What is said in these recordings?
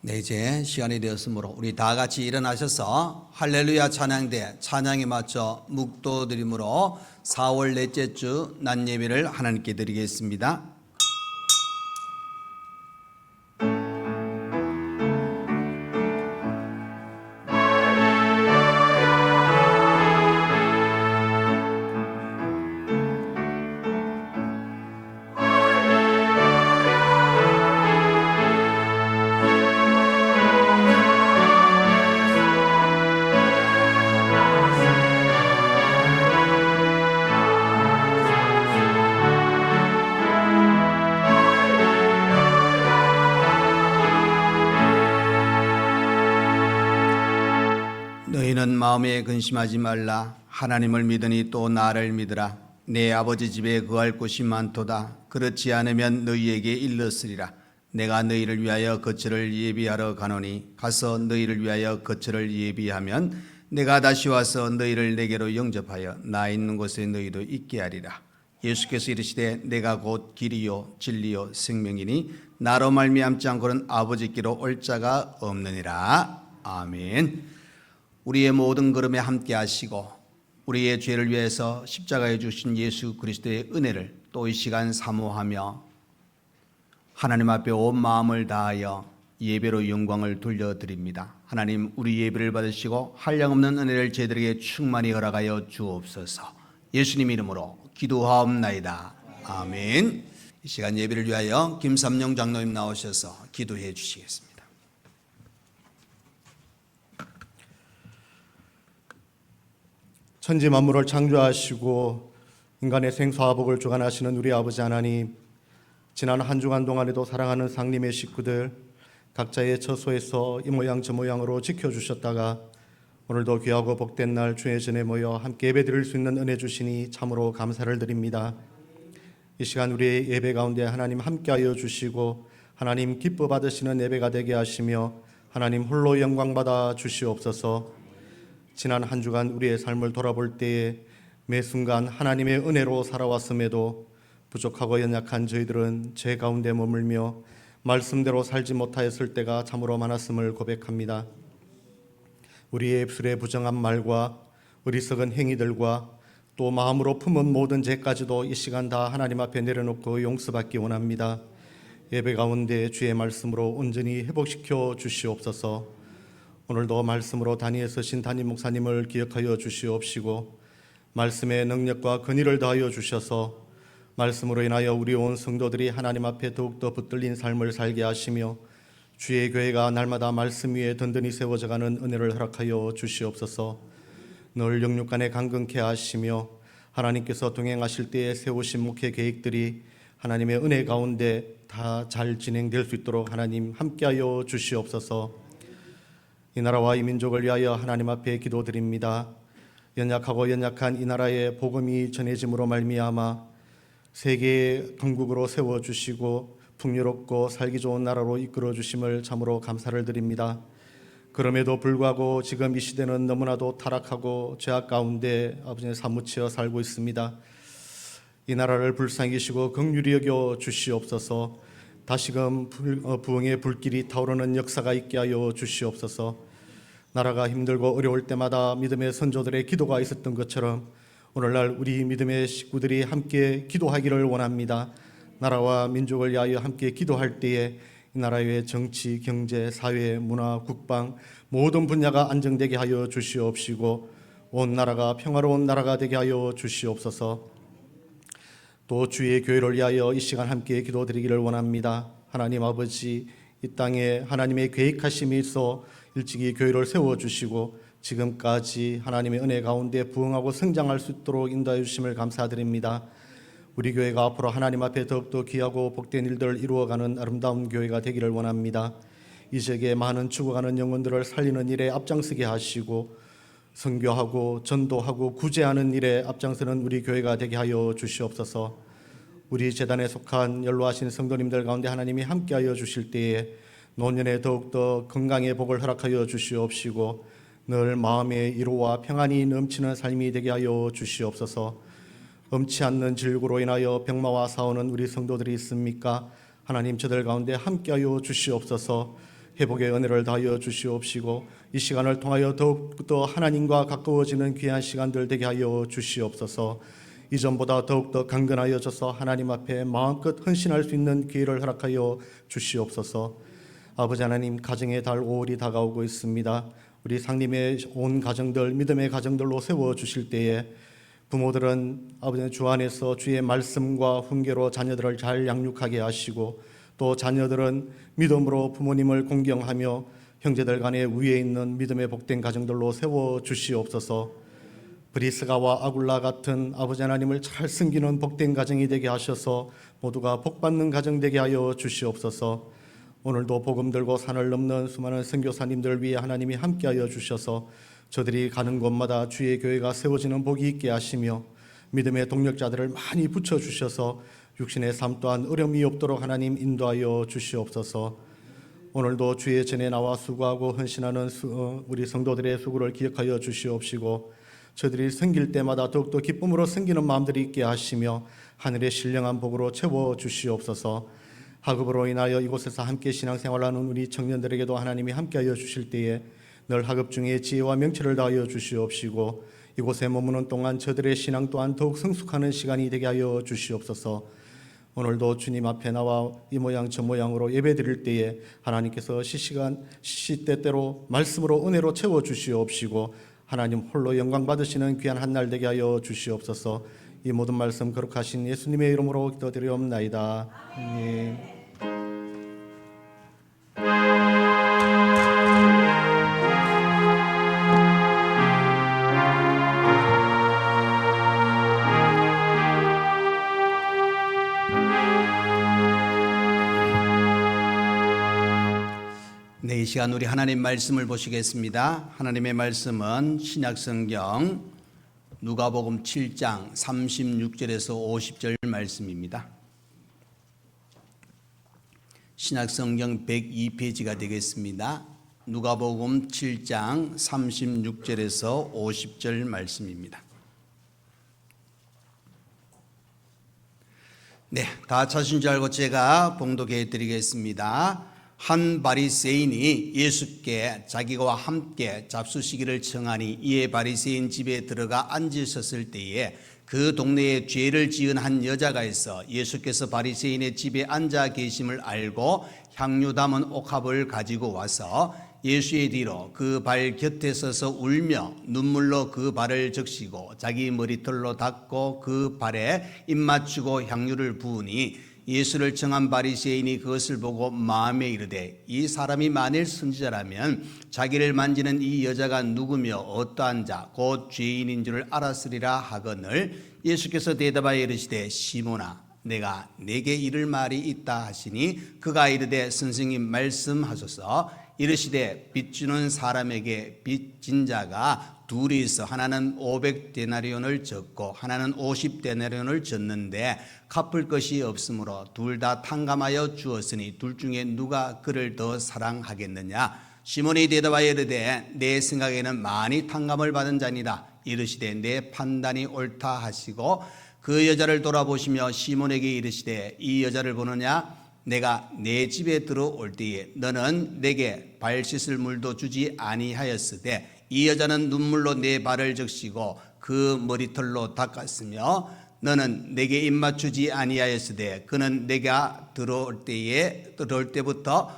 네, 이제 시간이 되었으므로 우리 다 같이 일어나셔서 할렐루야 찬양대 찬양에 맞춰 묵도드림으로 4월 넷째 주 낮 예배를 하나님께 드리겠습니다. 너희는 마음에 근심하지 말라. 하나님을 믿으니 또 나를 믿으라. 내 아버지 집에 거할 곳이 많도다. 그렇지 않으면 너희에게 일렀으리라. 내가 너희를 위하여 거처를 예비하러 가노니 가서 너희를 위하여 거처를 예비하면 내가 다시 와서 너희를 내게로 영접하여 나 있는 곳에 너희도 있게 하리라. 예수께서 이르시되 내가 곧 길이요 진리요 생명이니 나로 말미암지 않고는 아버지께로 올 자가 없느니라. 아멘. 우리의 모든 걸음에 함께 하시고 우리의 죄를 위해서 십자가에 주신 예수 그리스도의 은혜를 또 이 시간 사모하며 하나님 앞에 온 마음을 다하여 예배로 영광을 돌려드립니다. 하나님, 우리 예배를 받으시고 한량없는 은혜를 저희들에게 충만히 허락하여 주옵소서. 예수님 이름으로 기도하옵나이다. 아멘. 이 시간 예배를 위하여 김삼영 장로님 나오셔서 기도해 주시겠습니다. 천지 만물을 창조하시고 인간의 생사화복을 주관하시는 우리 아버지 하나님, 지난 한 주간 동안에도 사랑하는 상님의 식구들 각자의 처소에서 이 모양 저 모양으로 지켜주셨다가 오늘도 귀하고 복된 날 주의 전에 모여 함께 예배드릴 수 있는 은혜 주시니 참으로 감사를 드립니다. 이 시간 우리의 예배 가운데 하나님 함께하여 주시고 하나님 기뻐 받으시는 예배가 되게 하시며 하나님 홀로 영광 받아 주시옵소서. 지난 한 주간 우리의 삶을 돌아볼 때에 매 순간 하나님의 은혜로 살아왔음에도 부족하고 연약한 저희들은 죄 가운데 머물며 말씀대로 살지 못하였을 때가 참으로 많았음을 고백합니다. 우리의 입술의 부정한 말과 어리석은 행위들과 또 마음으로 품은 모든 죄까지도 이 시간 다 하나님 앞에 내려놓고 용서받기 원합니다. 예배 가운데 주의 말씀으로 온전히 회복시켜 주시옵소서. 오늘도 말씀으로 단위에 서신 담임 목사님을 기억하여 주시옵시고 말씀의 능력과 근위를 더하여 주셔서 말씀으로 인하여 우리 온 성도들이 하나님 앞에 더욱더 붙들린 삶을 살게 하시며 주의 교회가 날마다 말씀 위에 든든히 세워져가는 은혜를 허락하여 주시옵소서. 늘 영육간에 강건케 하시며 하나님께서 동행하실 때에 세우신 목회 계획들이 하나님의 은혜 가운데 다 잘 진행될 수 있도록 하나님 함께하여 주시옵소서. 이 나라와 이 민족을 위하여 하나님 앞에 기도드립니다. 연약하고 연약한 이 나라에 복음이 전해짐으로 말미암아 세계의 강국으로 세워주시고 풍요롭고 살기 좋은 나라로 이끌어주심을 참으로 감사를 드립니다. 그럼에도 불구하고 지금 이 시대는 너무나도 타락하고 죄악 가운데 아버지의 사무치어 살고 있습니다. 이 나라를 불쌍히 여기시고 긍휼히 여겨 주시옵소서. 다시금 부흥의 불길이 타오르는 역사가 있게 하여 주시옵소서. 나라가 힘들고 어려울 때마다 믿음의 선조들의 기도가 있었던 것처럼 오늘날 우리 믿음의 식구들이 함께 기도하기를 원합니다. 나라와 민족을 위하여 함께 기도할 때에 이 나라의 정치, 경제, 사회, 문화, 국방 모든 분야가 안정되게 하여 주시옵시고 온 나라가 평화로운 나라가 되게 하여 주시옵소서. 또 주의 교회를 위하여 이 시간 함께 기도드리기를 원합니다. 하나님 아버지, 이 땅에 하나님의 계획하심이 있어 일찍이 교회를 세워주시고 지금까지 하나님의 은혜 가운데 부흥하고 성장할 수 있도록 인도해 주심을 감사드립니다. 우리 교회가 앞으로 하나님 앞에 더욱더 귀하고 복된 일들을 이루어가는 아름다운 교회가 되기를 원합니다. 이 세계에 많은 죽어가는 영혼들을 살리는 일에 앞장서게 하시고 선교하고 전도하고 구제하는 일에 앞장서는 우리 교회가 되게 하여 주시옵소서. 우리 재단에 속한 연로하신 성도님들 가운데 하나님이 함께하여 주실 때에 노년에 더욱더 건강의 복을 허락하여 주시옵시고 늘 마음의 위로와 평안이 넘치는 삶이 되게 하여 주시옵소서. 엄치 않는 질고로 인하여 병마와 싸우는 우리 성도들이 있습니까? 하나님 저들 가운데 함께하여 주시옵소서. 회복의 은혜를 다하여 주시옵시고 이 시간을 통하여 더욱더 하나님과 가까워지는 귀한 시간들 되게 하여 주시옵소서. 이전보다 더욱더 강건하여져서 하나님 앞에 마음껏 헌신할 수 있는 기회를 허락하여 주시옵소서. 아버지 하나님, 가정의 달 5월이 다가오고 있습니다. 우리 상님의 온 가정들, 믿음의 가정들로 세워주실 때에 부모들은 아버지 주 안에서 주의 말씀과 훈계로 자녀들을 잘 양육하게 하시고, 또 자녀들은 믿음으로 부모님을 공경하며 형제들 간에 위에 있는 믿음의 복된 가정들로 세워주시옵소서. 브리스가와 아굴라 같은 아버지 하나님을 잘 섬기는 복된 가정이 되게 하셔서 모두가 복받는 가정 되게 하여 주시옵소서. 오늘도 복음 들고 산을 넘는 수많은 선교사님들 위해 하나님이 함께하여 주셔서 저들이 가는 곳마다 주의 교회가 세워지는 복이 있게 하시며 믿음의 동력자들을 많이 붙여주셔서 육신의 삶 또한 어려움이 없도록 하나님 인도하여 주시옵소서. 오늘도 주의 전에 나와 수고하고 헌신하는 우리 성도들의 수고를 기억하여 주시옵시고, 저들이 섬길 때마다 더욱더 기쁨으로 섬기는 마음들이 있게 하시며 하늘의 신령한 복으로 채워 주시옵소서. 학업으로 인하여 이곳에서 함께 신앙생활하는 우리 청년들에게도 하나님이 함께하여 주실 때에 늘 학업 중에 지혜와 명철을 다하여 주시옵시고, 이곳에 머무는 동안 저들의 신앙 또한 더욱 성숙하는 시간이 되게 하여 주시옵소서. 오늘도 주님 앞에 나와 이 모양 저 모양으로 예배 드릴 때에 하나님께서 시시간 시시때때로 말씀으로 은혜로 채워 주시옵시고, 하나님 홀로 영광 받으시는 귀한 한 날 되게 하여 주시옵소서. 이 모든 말씀 거룩하신 예수님의 이름으로 기도드리옵나이다. 아멘. 네, 이 시간 우리 하나님 말씀을 보시겠습니다. 하나님의 말씀은 신약성경 누가복음 7장 36절에서 50절 말씀입니다. 신약성경 102페이지가 되겠습니다. 누가복음 7장 36절에서 50절 말씀입니다. 네, 다 찾으신 줄 알고 제가 봉독해 드리겠습니다. 한 바리새인이 예수께 자기와 함께 잡수시기를 청하니 이에 바리새인 집에 들어가 앉으셨을 때에 그 동네에 죄를 지은 한 여자가 있어 예수께서 바리새인의 집에 앉아 계심을 알고 향유 담은 옥합을 가지고 와서 예수의 뒤로 그 발 곁에 서서 울며 눈물로 그 발을 적시고 자기 머리털로 닦고 그 발에 입 맞추고 향유를 부으니 예수를 청한 바리새인이 그것을 보고 마음에 이르되 이 사람이 만일 선지자라면 자기를 만지는 이 여자가 누구며 어떠한 자 곧 죄인인 줄을 알았으리라 하거늘 예수께서 대답하여 이르시되 시몬아 내가 내게 이를 말이 있다 하시니 그가 이르되 선생님 말씀하소서. 이르시되 빚 주는 사람에게 빚진 자가 둘이 있어 하나는 500데나리온을 졌고 하나는 50데나리온을 졌는데 갚을 것이 없으므로 둘 다 탕감하여 주었으니 둘 중에 누가 그를 더 사랑하겠느냐. 시몬이 대답하여 이르되 내 생각에는 많이 탕감을 받은 자니라. 이르시되 내 판단이 옳다 하시고 그 여자를 돌아보시며 시몬에게 이르시되 이 여자를 보느냐. 내가 내 집에 들어올 때에 너는 내게 발 씻을 물도 주지 아니하였으되 이 여자는 눈물로 내 발을 적시고 그 머리털로 닦았으며 너는 내게 입 맞추지 아니하였으되 그는 내가 들어올 때부터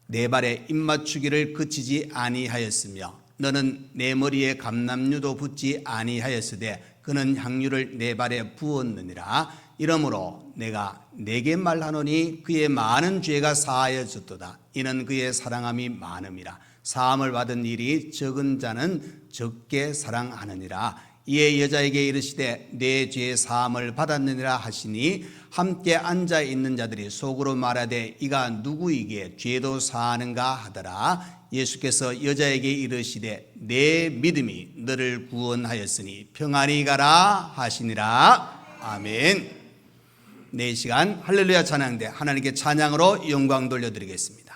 내 발에 입 맞추기를 그치지 아니하였으며 너는 내 머리에 감람류도 붓지 아니하였으되 그는 향유를 내 발에 부었느니라. 이러므로 내가 내게 말하노니 그의 많은 죄가 사하여졌도다. 이는 그의 사랑함이 많음이라. 사함을 받은 일이 적은 자는 적게 사랑하느니라. 이에 여자에게 이르시되 내 죄 사함을 받았느니라 하시니 함께 앉아 있는 자들이 속으로 말하되 이가 누구이기에 죄도 사하는가 하더라. 예수께서 여자에게 이르시되 내 믿음이 너를 구원하였으니 평안히 가라 하시니라. 아멘. 네, 시간 할렐루야 찬양대 하나님께 찬양으로 영광 돌려드리겠습니다.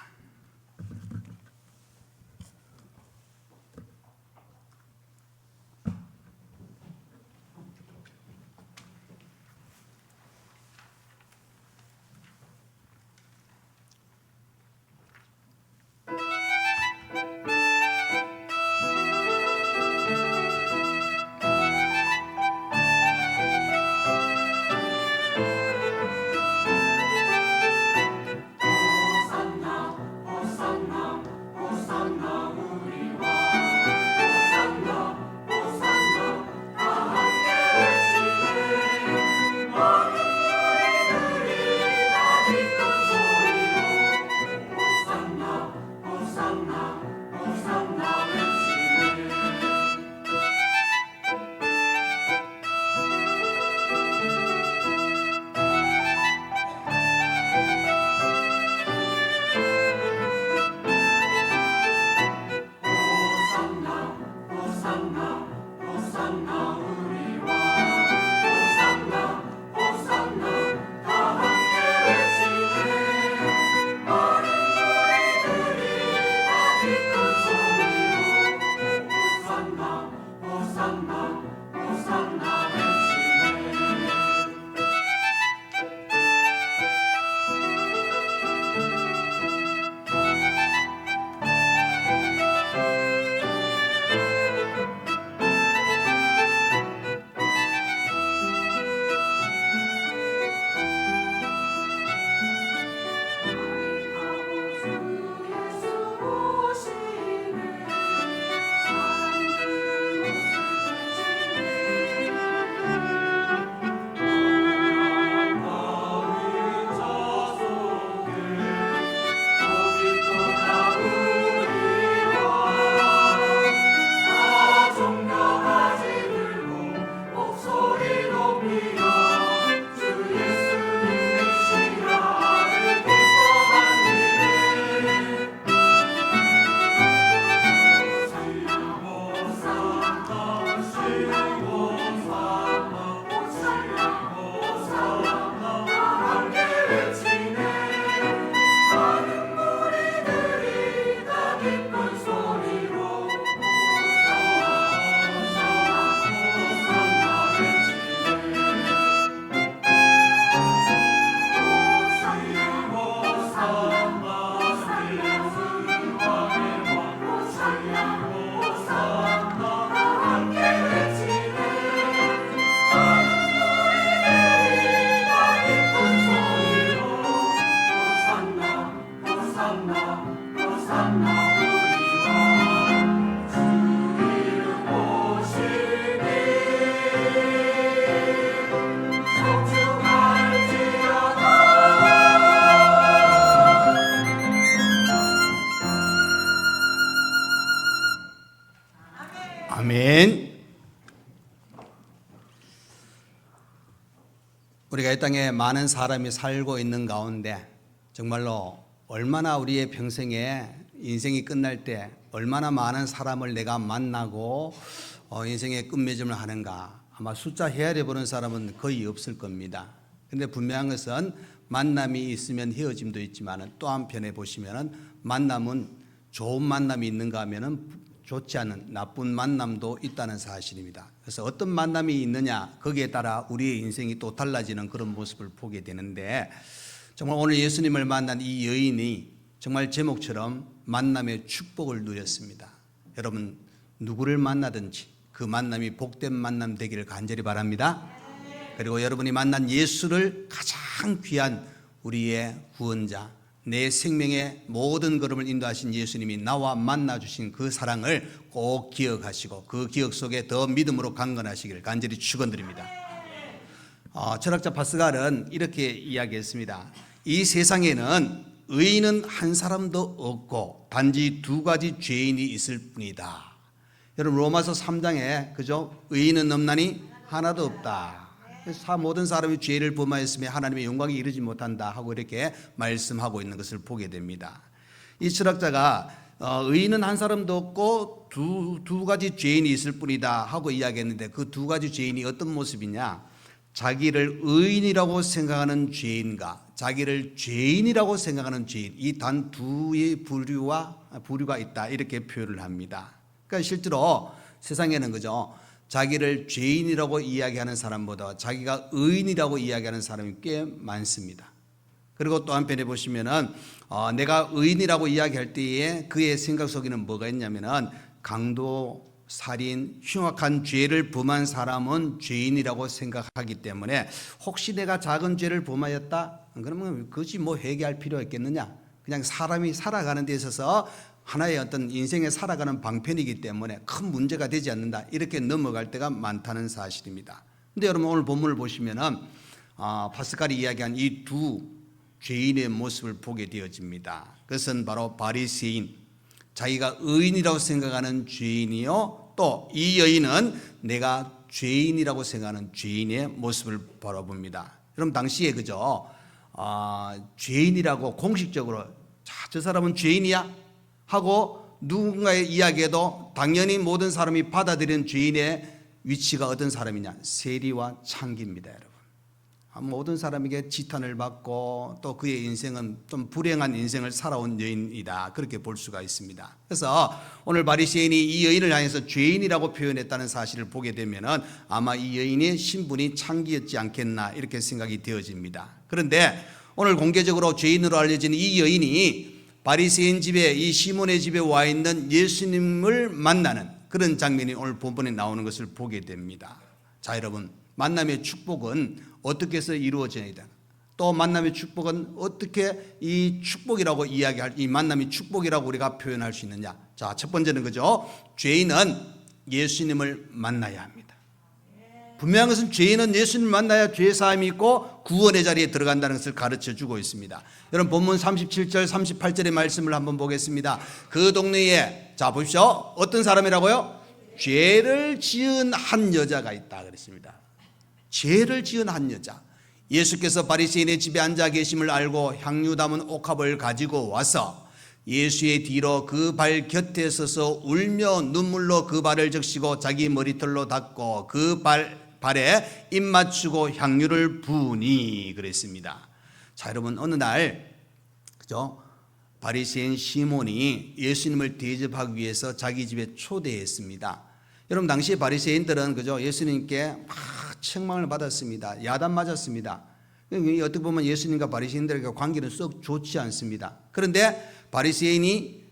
아멘. 우리가 이 땅에 많은 사람이 살고 있는 가운데 정말로 얼마나 우리의 평생에 인생이 끝날 때 얼마나 많은 사람을 내가 만나고 인생의 끝맺음을 하는가, 아마 숫자 헤아려 보는 사람은 거의 없을 겁니다. 근데 분명한 것은 만남이 있으면 헤어짐도 있지만 또 한편에 보시면은 만남은 좋은 만남이 있는가 하면은 좋지 않은 나쁜 만남도 있다는 사실입니다. 그래서 어떤 만남이 있느냐, 거기에 따라 우리의 인생이 또 달라지는 그런 모습을 보게 되는데, 정말 오늘 예수님을 만난 이 여인이 정말 제목처럼 만남의 축복을 누렸습니다. 여러분, 누구를 만나든지 그 만남이 복된 만남 되기를 간절히 바랍니다. 그리고 여러분이 만난 예수를 가장 귀한 우리의 구원자, 내 생명의 모든 걸음을 인도하신 예수님이 나와 만나주신 그 사랑을 꼭 기억하시고 그 기억 속에 더 믿음으로 강건하시기를 간절히 축원드립니다. 철학자 파스칼은 이렇게 이야기했습니다. 이 세상에는 의인은 한 사람도 없고 단지 두 가지 죄인이 있을 뿐이다. 여러분, 로마서 3장에 그죠? 의인은 없나니 하나도 없다. 모든 사람이 죄를 범하였으며 하나님의 영광에 이르지 못한다 하고 이렇게 말씀하고 있는 것을 보게 됩니다. 이 철학자가 의인은 한 사람도 없고 두 가지 죄인이 있을 뿐이다 하고 이야기했는데, 그 두 가지 죄인이 어떤 모습이냐, 자기를 의인이라고 생각하는 죄인과 자기를 죄인이라고 생각하는 죄인, 이 단 두의 부류가 있다, 이렇게 표현을 합니다. 그러니까 실제로 세상에는 그죠, 자기를 죄인이라고 이야기하는 사람보다 자기가 의인이라고 이야기하는 사람이 꽤 많습니다. 그리고 또 한편에 보시면은 내가 의인이라고 이야기할 때에 그의 생각 속에는 뭐가 있냐면은 강도, 살인, 흉악한 죄를 범한 사람은 죄인이라고 생각하기 때문에 혹시 내가 작은 죄를 범하였다? 그러면 그것이 뭐 회개할 필요가 있겠느냐? 그냥 사람이 살아가는 데 있어서 하나의 어떤 인생에 살아가는 방편이기 때문에 큰 문제가 되지 않는다, 이렇게 넘어갈 때가 많다는 사실입니다. 근데 여러분 오늘 본문을 보시면은 파스칼이 이야기한 이 두 죄인의 모습을 보게 되어집니다. 그것은 바로 바리새인, 자기가 의인이라고 생각하는 죄인이요, 또 이 여인은 내가 죄인이라고 생각하는 죄인의 모습을 바라봅니다. 여러분 당시에 그죠? 죄인이라고 공식적으로 저 사람은 죄인이야 하고 누군가의 이야기에도 당연히 모든 사람이 받아들이는 죄인의 위치가 어떤 사람이냐? 세리와 창기입니다, 여러분. 모든 사람에게 지탄을 받고 또 그의 인생은 좀 불행한 인생을 살아온 여인이다, 그렇게 볼 수가 있습니다. 그래서 오늘 바리새인이 이 여인을 향해서 죄인이라고 표현했다는 사실을 보게 되면은 아마 이 여인의 신분이 창기였지 않겠나, 이렇게 생각이 되어집니다. 그런데 오늘 공개적으로 죄인으로 알려진 이 여인이 바리새인 집에, 이 시몬의 집에 와 있는 예수님을 만나는 그런 장면이 오늘 본문에 나오는 것을 보게 됩니다. 자, 여러분, 만남의 축복은 어떻게 해서 이루어져야 되나? 또 만남의 축복은 어떻게 이 축복이라고 이야기할, 이 만남이 축복이라고 우리가 표현할 수 있느냐? 자, 첫 번째는 그죠? 죄인은 예수님을 만나야 합니다. 분명한 것은 죄인은 예수님을 만나야 죄사함이 있고 구원의 자리에 들어간다는 것을 가르쳐 주고 있습니다. 여러분 본문 37절 38절의 말씀을 한번 보겠습니다. 그 동네에, 자 보십시오, 어떤 사람이라고요? 죄를 지은 한 여자가 있다 그랬습니다. 죄를 지은 한 여자. 예수께서 바리새인의 집에 앉아 계심을 알고 향유 담은 옥합을 가지고 와서 예수의 뒤로 그 발 곁에 서서 울며 눈물로 그 발을 적시고 자기 머리털로 닦고 그 발에 입 맞추고 향유를 부으니 그랬습니다. 자, 여러분 어느 날 그죠? 바리새인 시몬이 예수님을 대접하기 위해서 자기 집에 초대했습니다. 여러분 당시 바리새인들은 그죠? 예수님께 막 책망을 받았습니다. 야단 맞았습니다. 어떻게 보면 예수님과 바리새인들과 관계는 썩 좋지 않습니다. 그런데 바리새인이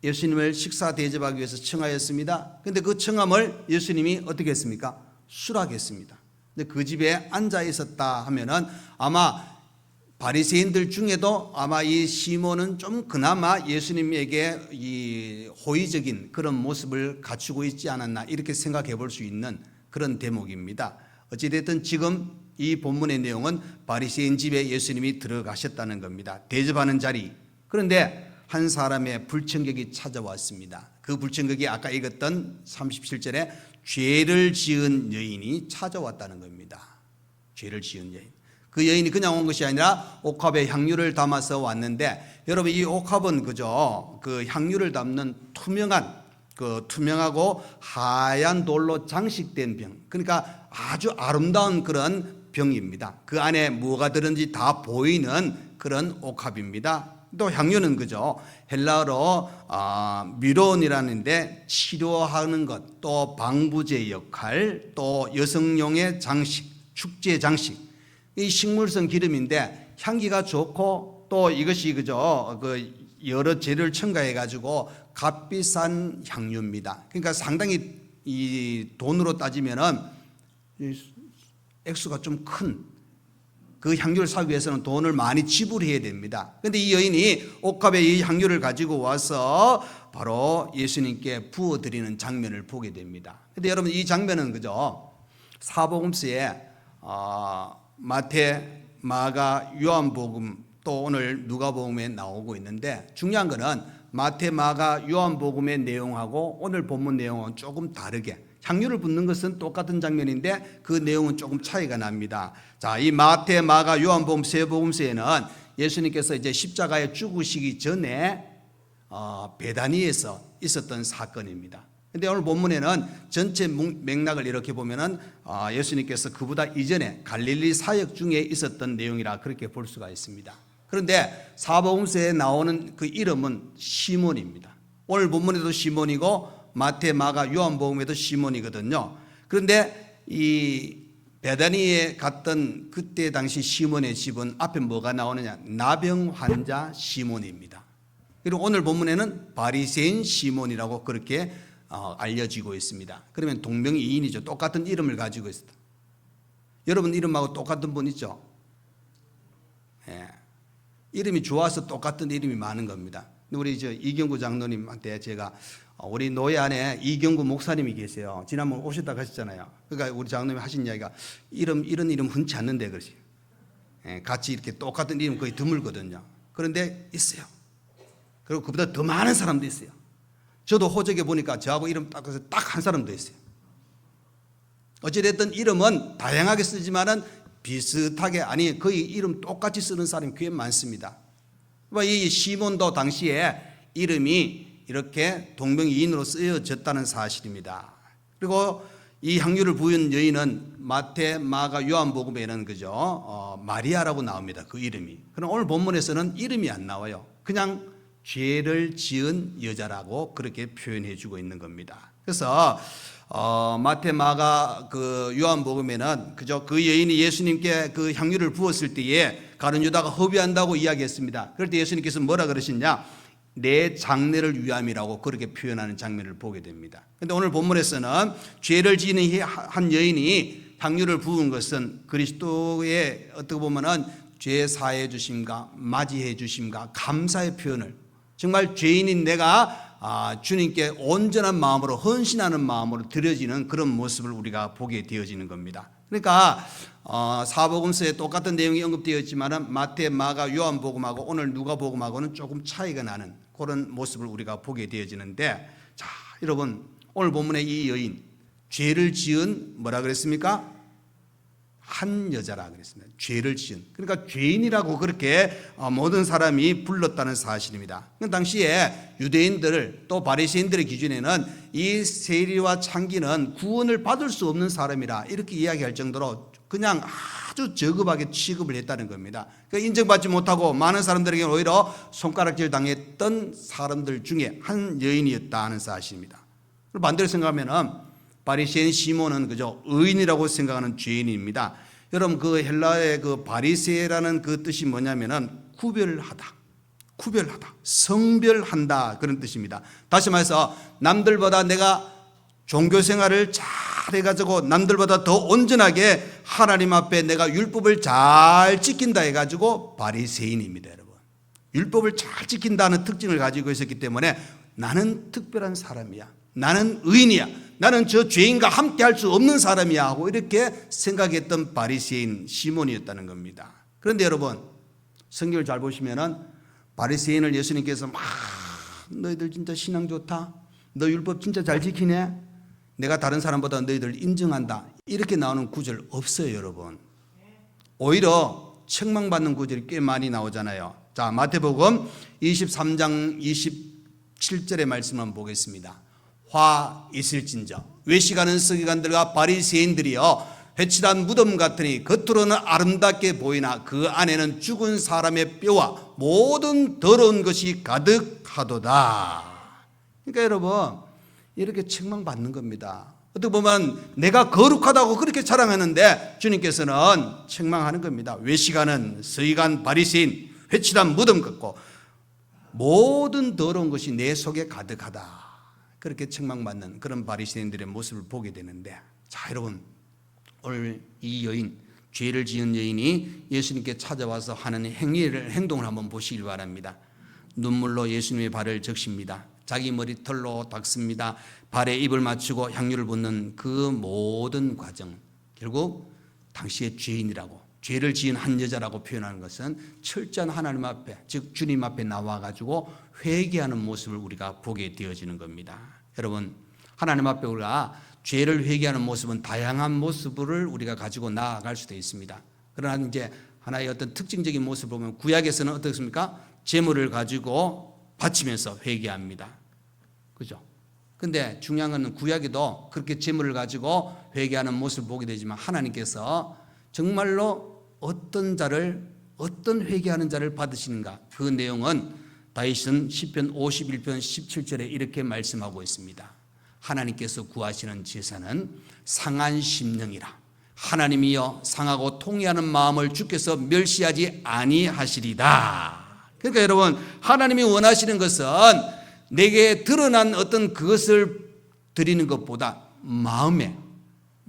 예수님을 식사 대접하기 위해서 청하였습니다. 그런데 그 청함을 예수님이 어떻게 했습니까? 수락했습니다. 근데 그 집에 앉아 있었다 하면은 아마 바리새인들 중에도 아마 이 시몬은 좀 그나마 예수님에게 이 호의적인 그런 모습을 갖추고 있지 않았나, 이렇게 생각해 볼 수 있는 그런 대목입니다. 어찌됐든 지금 이 본문의 내용은 바리새인 집에 예수님이 들어가셨다는 겁니다. 대접하는 자리. 그런데 한 사람의 불청객이 찾아왔습니다. 그 불청객이 아까 읽었던 37절에 죄를 지은 여인이 찾아왔다는 겁니다. 죄를 지은 여인. 그 여인이 그냥 온 것이 아니라 옥합에 향유를 담아서 왔는데, 여러분 이 옥합은 그죠? 그 향유를 담는 투명하고 하얀 돌로 장식된 병. 그러니까 아주 아름다운 그런 병입니다. 그 안에 뭐가 들은지 다 보이는 그런 옥합입니다. 또 향유는 그죠? 헬라어로 미론이라는데 치료하는 것, 또 방부제 역할, 또 여성용의 장식, 축제 장식. 이 식물성 기름인데 향기가 좋고 또 이것이 그죠? 그 여러 재료를 첨가해 가지고 값비싼 향유입니다. 그러니까 상당히 이 돈으로 따지면은 액수가 좀 큰 그 향유를 사기 위해서는 돈을 많이 지불해야 됩니다. 그런데 이 여인이 옥합에 이 향유를 가지고 와서 바로 예수님께 부어드리는 장면을 보게 됩니다. 그런데 여러분 이 장면은 그죠? 사복음서에 마태, 마가, 요한복음 또 오늘 누가복음에 나오고 있는데, 중요한 거는 마태, 마가, 요한복음의 내용하고 오늘 본문 내용은 조금 다르게, 향유를 붓는 것은 똑같은 장면인데 그 내용은 조금 차이가 납니다. 자, 이 마태, 마가, 요한복음 세 복음서에는 예수님께서 이제 십자가에 죽으시기 전에 베다니에서 있었던 사건입니다. 근데 오늘 본문에는 전체 맥락을 이렇게 보면은 예수님께서 그보다 이전에 갈릴리 사역 중에 있었던 내용이라 그렇게 볼 수가 있습니다. 그런데 사복음서에 나오는 그 이름은 시몬입니다. 오늘 본문에도 시몬이고 마태, 마가, 요한복음에도 시몬이거든요. 그런데 이 베다니에 갔던 그때 당시 시몬의 집은 앞에 뭐가 나오느냐? 나병 환자 시몬입니다. 그리고 오늘 본문에는 바리새인 시몬이라고 그렇게 알려지고 있습니다. 그러면 동명이인이죠. 똑같은 이름을 가지고 있습니다. 여러분 이름하고 똑같은 분 있죠? 예. 이름이 좋아서 똑같은 이름이 많은 겁니다. 우리 이경구 장로님한테 제가 우리 노예 안에 이경구 목사님이 계세요. 지난번 오셨다 가셨잖아요. 그러니까 우리 장로님이 하신 이야기가 이런 이름 흔치 않는데 그러지. 같이 이렇게 똑같은 이름 거의 드물거든요. 그런데 있어요. 그리고 그보다 더 많은 사람도 있어요. 저도 호적에 보니까 저하고 이름 딱 한 사람도 있어요. 어찌됐든 이름은 다양하게 쓰지만은 비슷하게 아니 거의 이름 똑같이 쓰는 사람이 꽤 많습니다. 이 시몬도 당시에 이름이 이렇게 동명이인으로 쓰여졌다는 사실입니다. 그리고 이 향유를 부은 여인은 마태, 마가, 요한복음에는 그죠 마리아라고 나옵니다. 그 이름이. 그럼 오늘 본문에서는 이름이 안 나와요. 그냥 죄를 지은 여자라고 그렇게 표현해주고 있는 겁니다. 그래서 마태, 마가, 그 요한복음에는 그저 그 여인이 예수님께 그 향유를 부었을 때에 가룟 유다가 허비한다고 이야기했습니다. 그럴 때 예수님께서 뭐라 그러시냐? 내 장래를 위함이라고 그렇게 표현하는 장면을 보게 됩니다. 그런데 오늘 본문에서는 죄를 지은 한 여인이 향유를 부은 것은 그리스도의 어떻게 보면은 죄 사해 주심과 맞이해 주심과 감사의 표현을 정말 죄인인 내가 주님께 온전한 마음으로 헌신하는 마음으로 드려지는 그런 모습을 우리가 보게 되어지는 겁니다. 그러니까 사복음서에 똑같은 내용이 언급되어 있지만 마태, 마가, 요한복음하고 오늘 누가복음하고는 조금 차이가 나는 그런 모습을 우리가 보게 되어지는데, 자 여러분 오늘 본문의 이 여인 죄를 지은 뭐라 그랬습니까? 한 여자라 그랬습니다. 죄를 지은, 그러니까 죄인이라고 그렇게 모든 사람이 불렀다는 사실입니다. 당시에 유대인들 또 바리새인들의 기준에는 이 세리와 창기는 구원을 받을 수 없는 사람이라 이렇게 이야기할 정도로 그냥 아주 저급하게 취급을 했다는 겁니다. 그러니까 인정받지 못하고 많은 사람들에게 오히려 손가락질 당했던 사람들 중에 한 여인이었다는 사실입니다. 반대로 생각하면 바리새인 시몬은 그저 의인이라고 생각하는 죄인입니다. 여러분 그 헬라의 그 바리새라는 그 뜻이 뭐냐면은 구별하다, 성별한다 그런 뜻입니다. 다시 말해서 남들보다 내가 종교 생활을 잘 해가지고 남들보다 더 온전하게 하나님 앞에 내가 율법을 잘 지킨다 해가지고 바리새인입니다, 여러분. 율법을 잘 지킨다는 특징을 가지고 있었기 때문에 나는 특별한 사람이야, 나는 의인이야, 나는 저 죄인과 함께 할 수 없는 사람이야 하고 이렇게 생각했던 바리새인 시몬이었다는 겁니다. 그런데 여러분 성경을 잘 보시면은 바리새인을 예수님께서 막 너희들 진짜 신앙 좋다, 너 율법 진짜 잘 지키네, 내가 다른 사람보다 너희들 인정한다 이렇게 나오는 구절 없어요, 여러분. 오히려 책망받는 구절이 꽤 많이 나오잖아요. 자, 마태복음 23장 27절의 말씀 한번 보겠습니다. 화 있을진저 외식하는 서기관들과 바리새인들이여 회칠한 무덤 같으니 겉으로는 아름답게 보이나 그 안에는 죽은 사람의 뼈와 모든 더러운 것이 가득하도다. 그러니까 여러분 이렇게 책망받는 겁니다. 어떻게 보면 내가 거룩하다고 그렇게 자랑하는데 주님께서는 책망하는 겁니다. 외식하는 서기관 바리새인 회칠한 무덤 같고 모든 더러운 것이 내 속에 가득하다, 그렇게 책망받는 그런 바리새인들의 모습을 보게 되는데, 자 여러분 오늘 이 여인, 죄를 지은 여인이 예수님께 찾아와서 하는 행동을 한번 보시길 바랍니다. 눈물로 예수님의 발을 적십니다. 자기 머리털로 닦습니다. 발에 입을 맞추고 향유를 붓는 그 모든 과정, 결국 당시의 죄인이라고, 죄를 지은 한 여자라고 표현하는 것은 철저한 하나님 앞에, 즉 주님 앞에 나와가지고 회개하는 모습을 우리가 보게 되어지는 겁니다. 여러분 하나님 앞에 우리가 죄를 회개하는 모습은 다양한 모습을 우리가 가지고 나아갈 수도 있습니다. 그러나 이제 하나의 어떤 특징적인 모습을 보면 구약에서는 어떻습니까? 제물을 가지고 바치면서 회개합니다. 그죠? 근데 중요한 것은 구약에도 그렇게 제물을 가지고 회개하는 모습을 보게 되지만 하나님께서 정말로 어떤 회개하는 자를 받으시는가, 그 내용은 다윗은 시편 51편 17절에 이렇게 말씀하고 있습니다. 하나님께서 구하시는 제사는 상한 심령이라. 하나님이여 상하고 통회하는 마음을 주께서 멸시하지 아니하시리다. 그러니까 여러분 하나님이 원하시는 것은 내게 드러난 어떤 그것을 드리는 것보다 마음에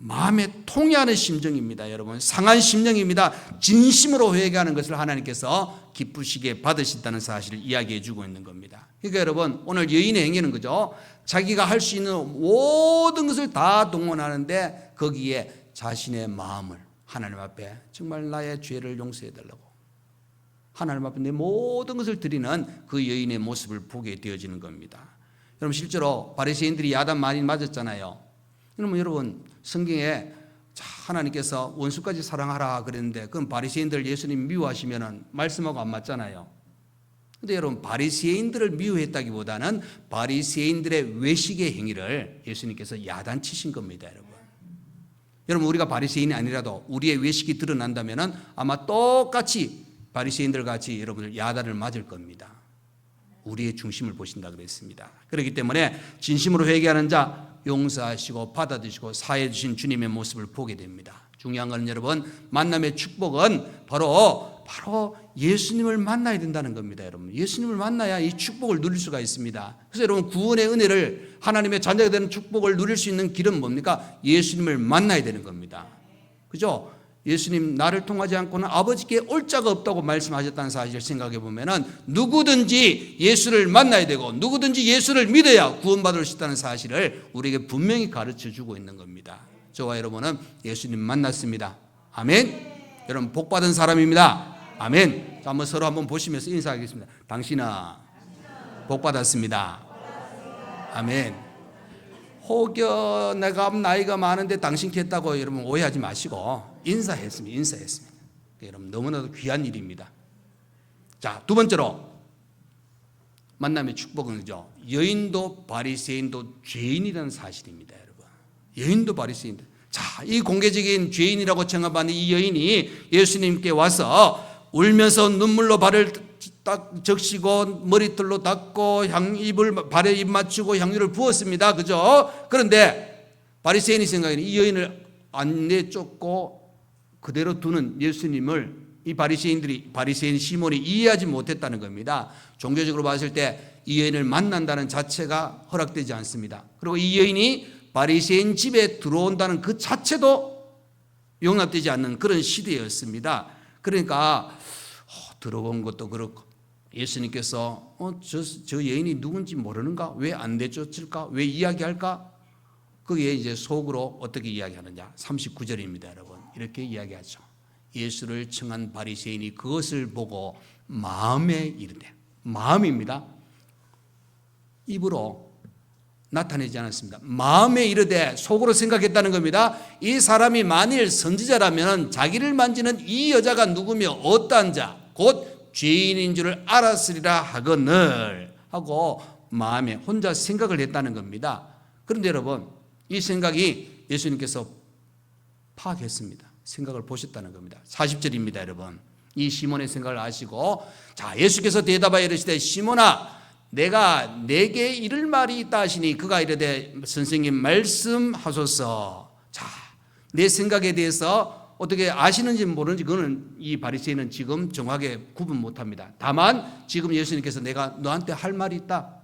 마음에 통해하는 심정입니다. 여러분, 상한 심정입니다. 진심으로 회개하는 것을 하나님께서 기쁘시게 받으신다는 사실을 이야기해 주고 있는 겁니다. 그러니까 여러분, 오늘 여인의 행위는 그죠? 자기가 할 수 있는 모든 것을 다 동원하는데 거기에 자신의 마음을 하나님 앞에 정말 나의 죄를 용서해 달라고 하나님 앞에 내 모든 것을 드리는 그 여인의 모습을 보게 되어지는 겁니다. 여러분, 실제로 바리새인들이 야단 많이 맞았잖아요. 그러면 여러분, 성경에 하나님께서 원수까지 사랑하라 그랬는데 그건 바리새인들 예수님 미워하시면은 말씀하고 안 맞잖아요. 근데 여러분, 바리새인들을 미워했다기보다는 바리새인들의 외식의 행위를 예수님께서 야단치신 겁니다, 여러분. 여러분, 우리가 바리새인이 아니라도 우리의 외식이 드러난다면은 아마 똑같이 바리새인들 같이 여러분들 야단을 맞을 겁니다. 우리의 중심을 보신다 그랬습니다. 그렇기 때문에 진심으로 회개하는 자 용서하시고 받아주시고 사해 주신 주님의 모습을 보게 됩니다. 중요한 건 여러분, 만남의 축복은 바로 예수님을 만나야 된다는 겁니다. 여러분, 예수님을 만나야 이 축복을 누릴 수가 있습니다. 그래서 여러분, 구원의 은혜를, 하나님의 자녀가 되는 축복을 누릴 수 있는 길은 뭡니까? 예수님을 만나야 되는 겁니다. 그죠? 예수님, 나를 통하지 않고는 아버지께 올 자가 없다고 말씀하셨다는 사실을 생각해 보면은 누구든지 예수를 만나야 되고 누구든지 예수를 믿어야 구원받을 수 있다는 사실을 우리에게 분명히 가르쳐 주고 있는 겁니다. 저와 여러분은 예수님 만났습니다. 아멘. 여러분, 복 받은 사람입니다. 아멘. 자, 한번 서로 한번 보시면서 인사하겠습니다. 당신은 복 받았습니다. 아멘. 혹여 내가 나이가 많은데 당신 겠다고 여러분 오해하지 마시고 인사했습니다. 여러분, 너무나도 귀한 일입니다. 자, 두 번째로 만남의 축복은요, 여인도 바리새인도 죄인이라는 사실입니다, 여러분. 여인도 바리새인도. 자, 이 공개적인 죄인이라고称받는 이 여인이 예수님께 와서 울면서 눈물로 발을 딱 적시고 머리털로 닦고 입을 발에 입 맞추고 향유를 부었습니다. 그죠? 그런데 바리새인이 생각하기는 이 여인을 안 내쫓고 그대로 두는 예수님을 이 바리새인 시몬이 이해하지 못했다는 겁니다. 종교적으로 봤을 때 이 여인을 만난다는 자체가 허락되지 않습니다. 그리고 이 여인이 바리새인 집에 들어온다는 그 자체도 용납되지 않는 그런 시대였습니다. 그러니까 들어본 것도 그렇고 예수님께서 저 여인이 누군지 모르는가? 왜 안 내쫓을까? 왜 이야기할까? 그게 이제 속으로 어떻게 이야기하느냐? 39절입니다, 여러분. 이렇게 이야기하죠. 예수를 청한 바리새인이 그것을 보고 마음에 이르되, 마음입니다. 입으로 나타내지 않았습니다. 마음에 이르되 속으로 생각했다는 겁니다. 이 사람이 만일 선지자라면 자기를 만지는 이 여자가 누구며 어떠한 자, 곧 죄인인 줄을 알았으리라 하거늘 하고 마음에 혼자 생각을 했다는 겁니다. 그런데 여러분, 이 생각이 예수님께서 파악했습니다. 생각을 보셨다는 겁니다. 40절입니다, 여러분. 이 시몬의 생각을 아시고, 자, 예수께서 대답하여 이르시되 시몬아, 내가 내게 이를 말이 있다 하시니 그가 이르되 선생님 말씀하소서. 자, 내 생각에 대해서 어떻게 아시는지 모르는지 그거는 이 바리새인은 지금 정확하게 구분 못합니다. 다만 지금 예수님께서 내가 너한테 할 말이 있다.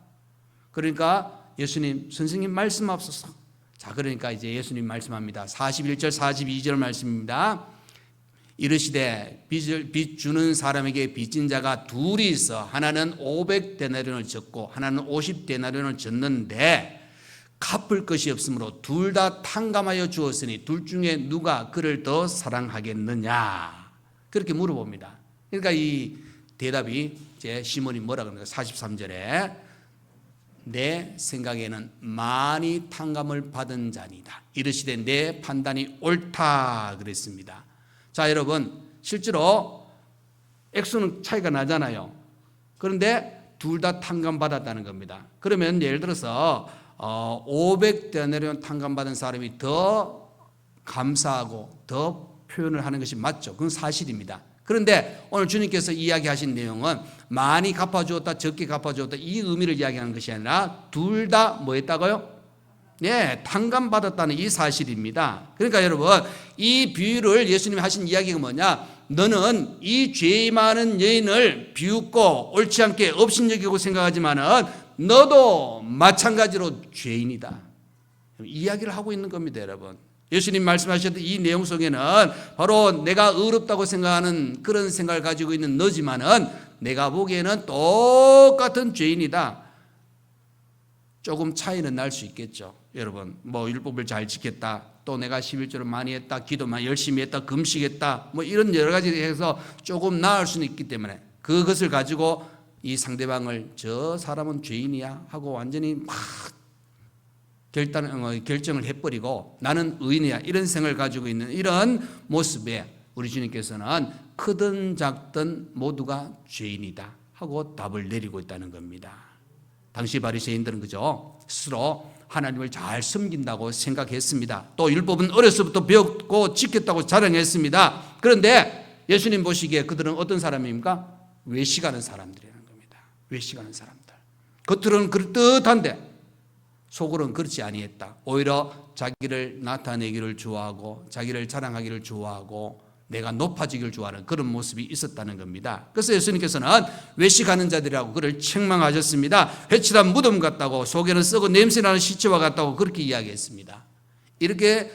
그러니까 예수님, 선생님 말씀하소서. 자, 그러니까 이제 예수님 말씀합니다. 41절 42절 말씀입니다. 이르시되 빚 주는 사람에게 빚진 자가 둘이 있어 하나는 500데나리온을 졌고 하나는 50데나리온을 졌는데 갚을 것이 없으므로 둘 다 탕감하여 주었으니 둘 중에 누가 그를 더 사랑하겠느냐, 그렇게 물어봅니다. 그러니까 이 대답이 이제 시몬이 뭐라 그러는가, 43절에 내 생각에는 많이 탕감을 받은 자니다. 이르시되 내 판단이 옳다 그랬습니다. 자, 여러분, 실제로 액수는 차이가 나잖아요. 그런데 둘 다 탕감받았다는 겁니다. 그러면 예를 들어서 500데나리온 탕감받은 사람이 더 감사하고 더 표현을 하는 것이 맞죠. 그건 사실입니다. 그런데 오늘 주님께서 이야기하신 내용은 많이 갚아주었다, 적게 갚아주었다 이 의미를 이야기하는 것이 아니라 둘 다 뭐 했다고요? 네, 탕감받았다는 이 사실입니다. 그러니까 여러분, 이 비유를 예수님이 하신 이야기가 뭐냐? 너는 이 죄 많은 여인을 비웃고 옳지 않게 업신여기고 생각하지만은 너도 마찬가지로 죄인이다. 이야기를 하고 있는 겁니다, 여러분. 예수님 말씀하셨던 이 내용 속에는 바로 내가 의롭다고 생각하는 그런 생각을 가지고 있는 너지만은 내가 보기에는 똑같은 죄인이다. 조금 차이는 날 수 있겠죠. 여러분, 뭐 율법을 잘 지켰다, 또 내가 11조를 많이 했다, 기도만 열심히 했다, 금식했다, 뭐 이런 여러 가지 해서 조금 나을 수는 있기 때문에 그것을 가지고 이 상대방을 저 사람은 죄인이야 하고 완전히 막 결정을 해버리고 나는 의인이야 이런 생각을 가지고 있는 이런 모습에 우리 주님께서는 크든 작든 모두가 죄인이다 하고 답을 내리고 있다는 겁니다. 당시 바리새인들은 그죠? 스스로 하나님을 잘 섬긴다고 생각했습니다. 또 율법은 어려서부터 배웠고 지켰다고 자랑했습니다. 그런데 예수님 보시기에 그들은 어떤 사람입니까? 외식하는 사람들이라는 겁니다. 외식하는 사람들. 겉으로는 그럴듯한데 속으로는 그렇지 아니했다. 오히려 자기를 나타내기를 좋아하고 자기를 자랑하기를 좋아하고 내가 높아지기를 좋아하는 그런 모습이 있었다는 겁니다. 그래서 예수님께서는 외식하는 자들이라고 그를 책망하셨습니다. 회칠한 무덤 같다고, 속에는 썩은 냄새나는 시체와 같다고 그렇게 이야기했습니다. 이렇게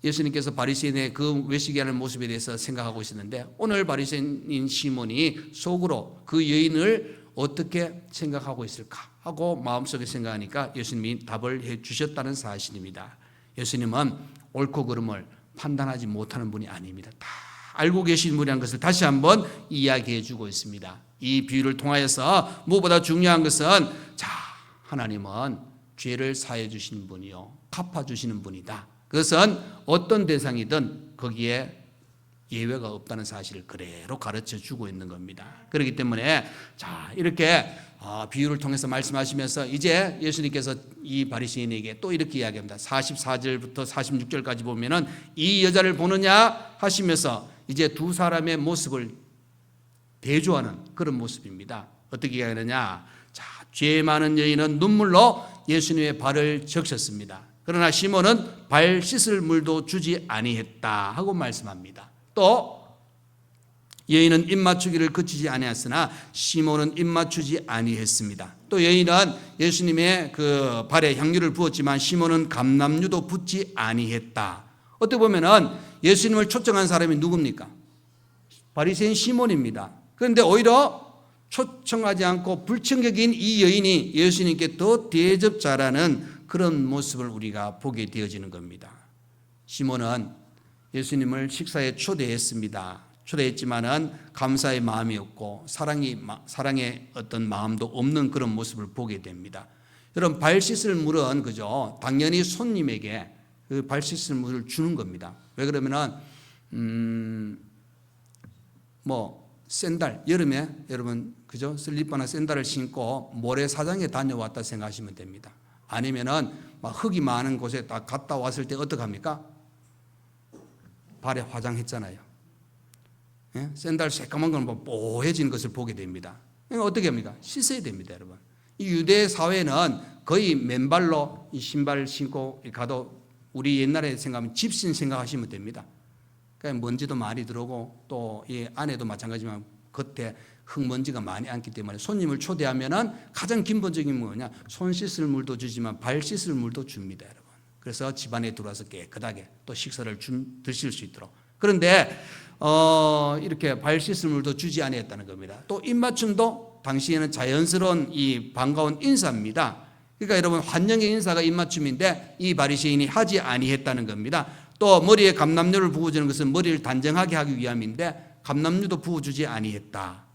예수님께서 바리새인의 그 외식하는 모습에 대해서 생각하고 있었는데 오늘 바리새인인 시몬이 속으로 그 여인을 어떻게 생각하고 있을까 하고 마음속에 생각하니까 예수님이 답을 해 주셨다는 사실입니다. 예수님은 옳고 그름을 판단하지 못하는 분이 아닙니다. 다 알고 계신 분이라는 것을 다시 한번 이야기해 주고 있습니다. 이 비유를 통하여서 무엇보다 중요한 것은 하나님은 죄를 사해 주시는 분이요 갚아 주시는 분이다. 그것은 어떤 대상이든 거기에 예외가 없다는 사실을 그대로 가르쳐 주고 있는 겁니다. 그렇기 때문에 이렇게 비유를 통해서 말씀하시면서 이제 예수님께서 이 바리새인에게 또 이렇게 이야기합니다. 44절부터 46절까지 보면은 이 여자를 보느냐 하시면서 이제 두 사람의 모습을 대조하는 그런 모습입니다. 어떻게 이야기하느냐? 죄 많은 여인은 눈물로 예수님의 발을 적셨습니다. 그러나 시몬은 발 씻을 물도 주지 아니했다 하고 말씀합니다. 또 여인은 입맞추기를 그치지 아니했으나 시몬은 입맞추지 아니했습니다. 또 여인은 예수님의 그 발에 향유를 부었지만 시몬은 감람유도 붓지 아니했다. 어떻게 보면은 예수님을 초청한 사람이 누굽니까? 바리새인 시몬입니다. 그런데 오히려 초청하지 않고 불청객인 이 여인이 예수님께 더 대접자라는 그런 모습을 우리가 보게 되어지는 겁니다. 시몬은 예수님을 식사에 초대했지만은 감사의 마음이 없고 사랑의 어떤 마음도 없는 그런 모습을 보게 됩니다. 여러분, 발 씻을 물은 그죠? 당연히 손님에게 그 발 씻을 물을 주는 겁니다. 왜 그러면은 샌들 여름에 여러분 그죠? 슬리퍼나 샌들을 신고 모래사장에 다녀왔다 생각하시면 됩니다. 아니면은 막 흙이 많은 곳에 딱 갔다 왔을 때 어떡합니까? 발에 화장했잖아요. 예? 샌들 새까만 건 뽀해진 것을 보게 됩니다. 그러니까 어떻게 합니까? 씻어야 됩니다, 여러분. 이 유대 사회는 거의 맨발로 이 신발 신고 가도 우리 옛날에 생각하면 집신 생각하시면 됩니다. 그러니까 먼지도 많이 들어오고 또 이 안에도 마찬가지지만 겉에 흙먼지가 많이 앉기 때문에 손님을 초대하면은 가장 기본적인 뭐냐? 손 씻을 물도 주지만 발 씻을 물도 줍니다, 여러분. 그래서 집안에 들어와서 깨끗하게 또 식사를 드실 수 있도록. 그런데 이렇게 발 씻을 물도 주지 아니했다는 겁니다. 또 입맞춤도 당시에는 자연스러운 이 반가운 인사입니다. 그러니까 여러분 환영의 인사가 입맞춤인데 이 바리새인이 하지 아니했다는 겁니다. 또 머리에 감람유를 부어주는 것은 머리를 단정하게 하기 위함인데 감람유도 부어주지 아니했다.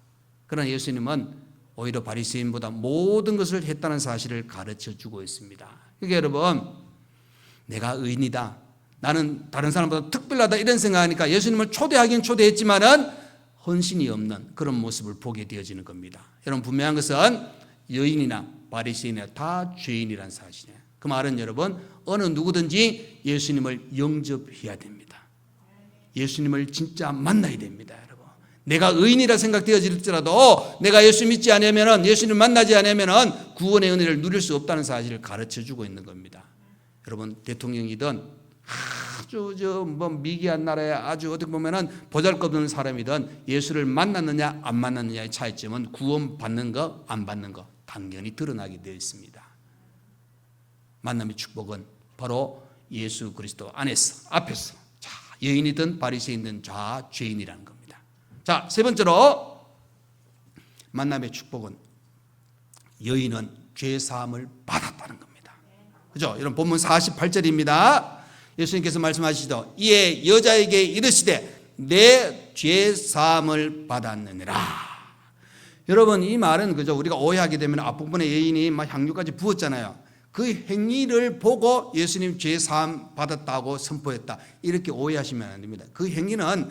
그러나 예수님은 오히려 바리새인보다 모든 것을 했다는 사실을 가르쳐주고 있습니다. 그러니까 여러분, 내가 의인이다, 나는 다른 사람보다 특별하다 이런 생각하니까 예수님을 초대하긴 초대했지만은 헌신이 없는 그런 모습을 보게 되어지는 겁니다. 여러분, 분명한 것은 여인이나 바리새인이나 다 죄인이라는 사실이에요. 그 말은 여러분, 어느 누구든지 예수님을 영접해야 됩니다. 예수님을 진짜 만나야 됩니다, 여러분. 내가 의인이라 생각되어질지라도 내가 예수 믿지 않으면은, 예수님 만나지 않으면은 구원의 은혜를 누릴 수 없다는 사실을 가르쳐 주고 있는 겁니다. 여러분, 대통령이든 아주 미개한 나라에 아주 어떻게 보면은 보잘것없는 사람이든 예수를 만났느냐 안 만났느냐의 차이점은 구원 받는 거 안 받는 거 당연히 드러나게 되어 있습니다. 만남의 축복은 바로 예수 그리스도 안에서 앞에서 자, 여인이든 바리새인이든 자 죄인이라는 겁니다. 자, 세 번째로 만남의 축복은 여인은 죄 사함을 받았다는 겁니다. 그죠? 이런 본문 48절입니다. 예수님께서 말씀하시죠. 이에 여자에게 이르시되 내 죄 사함을 받았느니라. 여러분, 이 말은 그죠? 우리가 오해하게 되면 앞부분에 여인이 막 향유까지 부었잖아요. 그 행위를 보고 예수님 죄 사함 받았다고 선포했다. 이렇게 오해하시면 안 됩니다. 그 행위는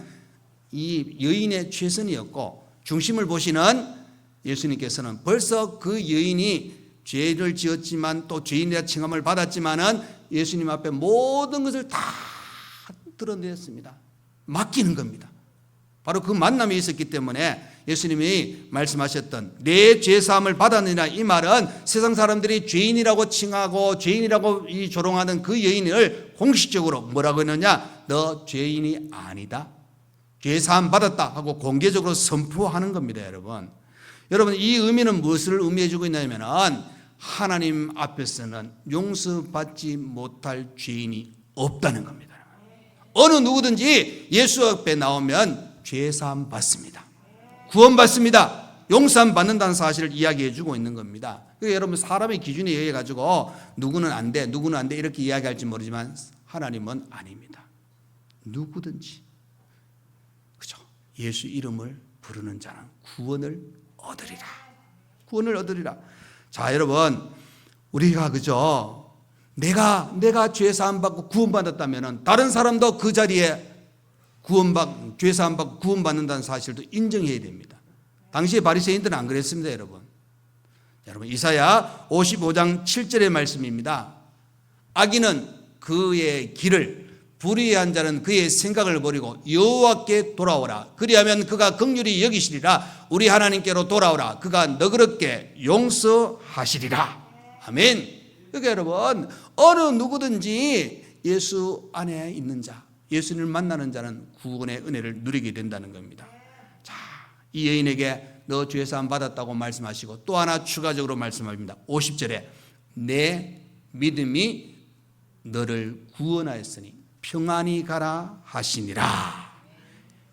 이 여인의 최선이었고 중심을 보시는 예수님께서는 벌써 그 여인이 죄를 지었지만 또 죄인이라 칭함을 받았지만은 예수님 앞에 모든 것을 다 드러냈습니다. 맡기는 겁니다. 바로 그 만남이 있었기 때문에 예수님이 말씀하셨던 내 죄사함을 받았느냐, 이 말은 세상 사람들이 죄인이라고 칭하고 죄인이라고 조롱하는 그 여인을 공식적으로 뭐라고 했느냐, 너 죄인이 아니다, 죄사함 받았다 하고 공개적으로 선포하는 겁니다. 여러분, 이 의미는 무엇을 의미해 주고 있냐면 하나님 앞에서는 용서받지 못할 죄인이 없다는 겁니다. 어느 누구든지 예수 앞에 나오면 죄사함 받습니다. 구원받습니다. 용서함 받는다는 사실을 이야기해 주고 있는 겁니다. 그러니까 여러분, 사람의 기준에 의해 가지고 누구는 안 돼, 누구는 안 돼 이렇게 이야기할지 모르지만 하나님은 아닙니다. 누구든지 그죠? 예수 이름을 부르는 자는 구원을 얻으리라. 구원을 얻으리라. 자, 여러분, 우리가 그죠? 내가 죄사함 받고 구원받았다면 다른 사람도 그 자리에 죄사함 받고 구원받는다는 사실도 인정해야 됩니다. 당시에 바리새인들은 안 그랬습니다. 여러분, 이사야 55장 7절의 말씀입니다. 악인은 그의 길을, 불의한 자는 그의 생각을 버리고 여호와께 돌아오라. 그리하면 그가 긍휼히 여기시리라. 우리 하나님께로 돌아오라. 그가 너그럽게 용서하시리라. 아멘. 그러니까 여러분, 어느 누구든지 예수 안에 있는 자, 예수님을 만나는 자는 구원의 은혜를 누리게 된다는 겁니다. 자, 이 여인에게 너 죄사함 받았다고 말씀하시고 또 하나 추가적으로 말씀합니다. 50절에 내 믿음이 너를 구원하였으니 평안히 가라 하시니라.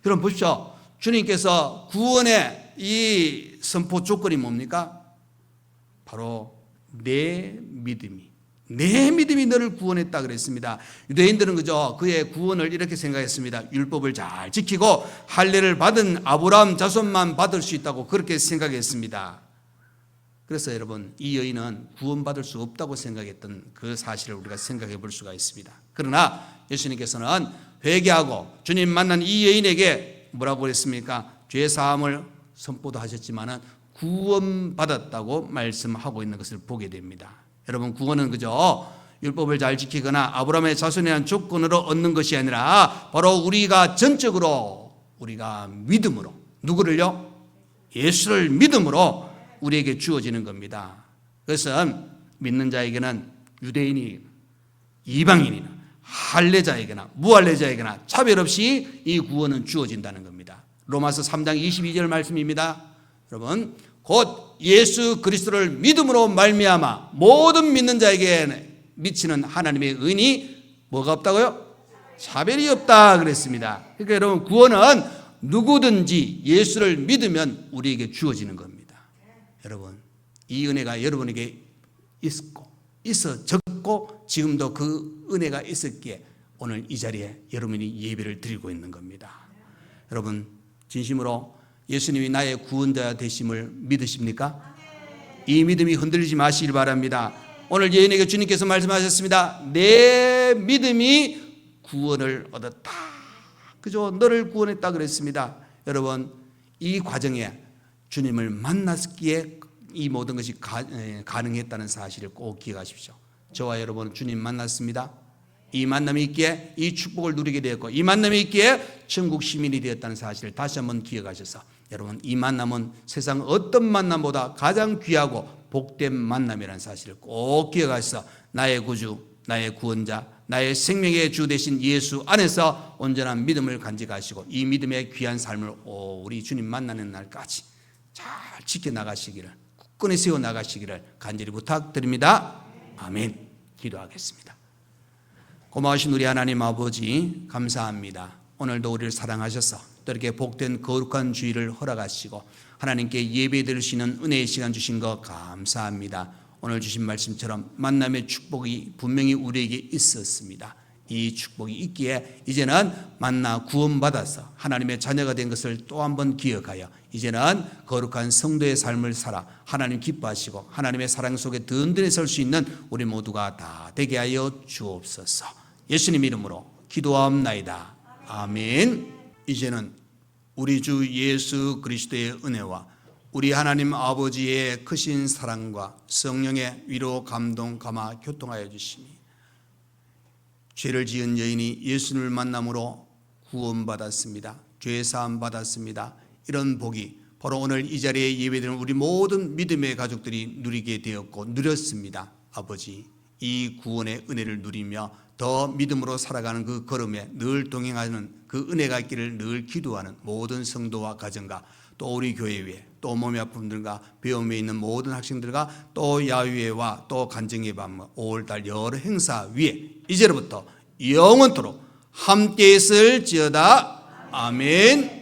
여러분 보십시오. 주님께서 구원의 이 선포 조건이 뭡니까? 바로 내 믿음이 너를 구원했다 그랬습니다. 유대인들은 그저 그의 구원을 이렇게 생각했습니다. 율법을 잘 지키고 할례를 받은 아브라함 자손만 받을 수 있다고 그렇게 생각했습니다. 그래서 여러분, 이 여인은 구원받을 수 없다고 생각했던 그 사실을 우리가 생각해 볼 수가 있습니다. 그러나 예수님께서는 회개하고 주님 만난 이 여인에게 뭐라고 그랬습니까? 죄사함을 선포도 하셨지만은 구원받았다고 말씀하고 있는 것을 보게 됩니다. 여러분, 구원은 그저 율법을 잘 지키거나 아브라함의 자손에 대한 조건으로 얻는 것이 아니라 바로 우리가 전적으로 우리가 믿음으로, 누구를요? 예수를 믿음으로 우리에게 주어지는 겁니다. 그래서 믿는 자에게는 유대인이 이방인이나 할례자에게나 무할례자에게나 차별 없이 이 구원은 주어진다는 겁니다. 로마서 3장 22절 말씀입니다. 여러분, 곧 예수 그리스도를 믿음으로 말미암아 모든 믿는 자에게 미치는 하나님의 은이 뭐가 없다고요? 차별이 없다 그랬습니다. 그러니까 여러분, 구원은 누구든지 예수를 믿으면 우리에게 주어지는 겁니다. 여러분, 이 은혜가 여러분에게 있었고 지금도 그 은혜가 있었기에 오늘 이 자리에 여러분이 예배를 드리고 있는 겁니다. 여러분, 진심으로 예수님이 나의 구원자 되심을 믿으십니까? 이 믿음이 흔들리지 마시길 바랍니다. 오늘 여인에게 주님께서 말씀하셨습니다. 내 믿음이 구원을 얻었다. 그죠? 너를 구원했다 그랬습니다. 여러분, 이 과정에 주님을 만났기에 이 모든 것이 가능했다는 사실을 꼭 기억하십시오. 저와 여러분은 주님 만났습니다. 이 만남이 있기에 이 축복을 누리게 되었고, 이 만남이 있기에 천국 시민이 되었다는 사실을 다시 한번 기억하셔서 여러분, 이 만남은 세상 어떤 만남보다 가장 귀하고 복된 만남이라는 사실을 꼭 기억하셔서 나의 구주, 나의 구원자, 나의 생명의 주 되신 예수 안에서 온전한 믿음을 간직하시고 이 믿음의 귀한 삶을 우리 주님 만나는 날까지 잘 지켜나가시기를, 굳건히 세워나가시기를 간절히 부탁드립니다. 아멘. 기도하겠습니다. 고마우신 우리 하나님 아버지 감사합니다. 오늘도 우리를 사랑하셔서 또 이렇게 복된 거룩한 주일을 허락하시고 하나님께 예배드릴 수 있는 은혜의 시간 주신 것 감사합니다. 오늘 주신 말씀처럼 만남의 축복이 분명히 우리에게 있었습니다. 이 축복이 있기에 이제는 만나 구원받아서 하나님의 자녀가 된 것을 또 한 번 기억하여 이제는 거룩한 성도의 삶을 살아 하나님 기뻐하시고 하나님의 사랑 속에 든든히 설 수 있는 우리 모두가 다 되게 하여 주옵소서. 예수님 이름으로 기도하옵나이다. 아멘. 이제는 우리 주 예수 그리스도의 은혜와 우리 하나님 아버지의 크신 사랑과 성령의 위로 감동 감화 교통하여 주시니 죄를 지은 여인이 예수님을 만남으로 구원받았습니다. 죄사함 받았습니다. 이런 복이 바로 오늘 이 자리에 예배드리는 우리 모든 믿음의 가족들이 누리게 되었고 누렸습니다. 아버지, 이 구원의 은혜를 누리며 더 믿음으로 살아가는 그 걸음에 늘 동행하는 그 은혜가 있기를 늘 기도하는 모든 성도와 가정과 또 우리 교회 위에 또 몸의 아픔들과 배움에 있는 모든 학생들과 또 야유회와 또 간증의 밤 5월달 여러 행사 위에 이제로부터 영원토록 함께 있을지어다. 아멘.